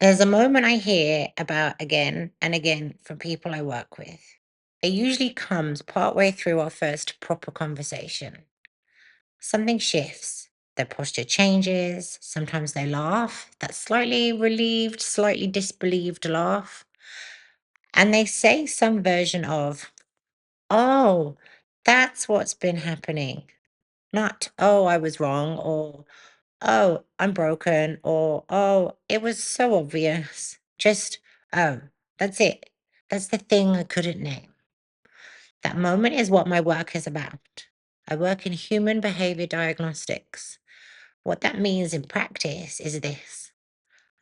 There's a moment I hear about again and again from people I work with. It usually comes partway through our first proper conversation. Something shifts, their posture changes, sometimes they laugh, that slightly relieved, slightly disbelieved laugh, and they say some version of, "Oh, that's what's been happening." Not, "Oh, I was wrong," or "Oh, I'm broken," or "Oh, it was so obvious." Just, "Oh, that's it. That's the thing I couldn't name." That moment is what my work is about. I work in human behavior diagnostics. What that means in practice is this: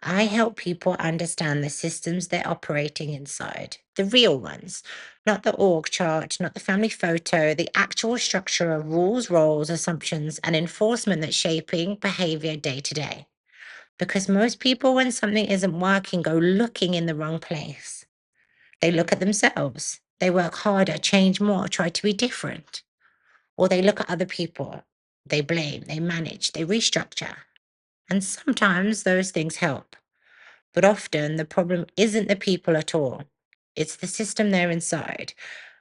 I help people understand the systems they're operating inside, the real ones, not the org chart, not the family photo, the actual structure of rules, roles, assumptions, and enforcement that's shaping behavior day to day. Because most people, when something isn't working, go looking in the wrong place. They look at themselves, they work harder, change more, try to be different, or they look at other people. They blame, they manage, they restructure. And sometimes those things help. But often the problem isn't the people at all, it's the system they're inside.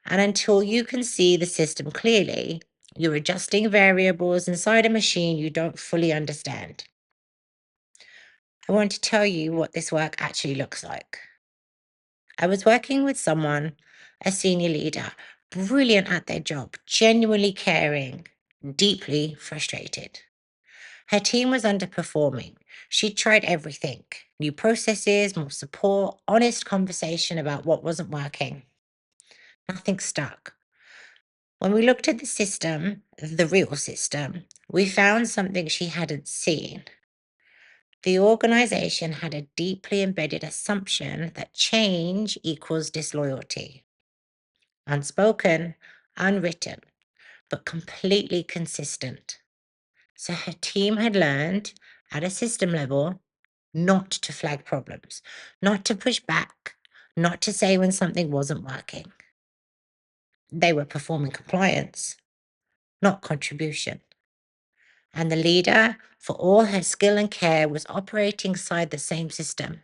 And until you can see the system clearly, you're adjusting variables inside a machine you don't fully understand. I want to tell you what this work actually looks like. I was working with someone, a senior leader, brilliant at their job, genuinely caring, deeply frustrated. Her team was underperforming. She'd tried everything: new processes, more support, honest conversation about what wasn't working. Nothing stuck. When we looked at the system, the real system, we found something she hadn't seen. The organization had a deeply embedded assumption that change equals disloyalty. Unspoken, unwritten, but completely consistent. So her team had learned at a system level not to flag problems, not to push back, not to say when something wasn't working. They were performing compliance, not contribution. And the leader, for all her skill and care, was operating inside the same system.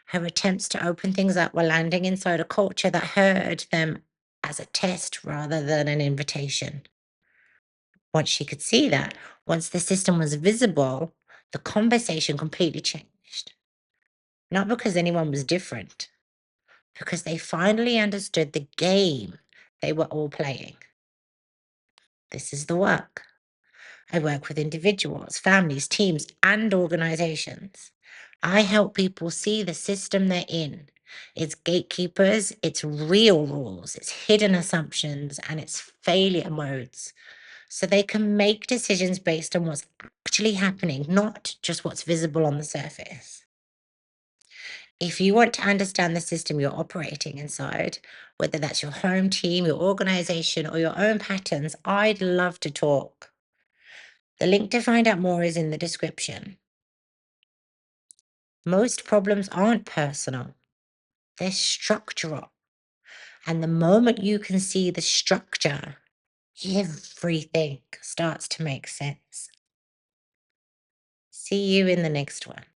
Her attempts to open things up were landing inside a culture that heard them as a test rather than an invitation. Once she could see that, once the system was visible, the conversation completely changed. Not because anyone was different, because they finally understood the game they were all playing. This is the work. I work with individuals, families, teams, and organizations. I help people see the system they're in, its gatekeepers, its real rules, its hidden assumptions, and its failure modes, so they can make decisions based on what's actually happening, not just what's visible on the surface. If you want to understand the system you're operating inside, whether that's your home team, your organization, or your own patterns, I'd love to talk. The link to find out more is in the description. Most problems aren't personal, they're structural. And the moment you can see the structure, everything starts to make sense. See you in the next one.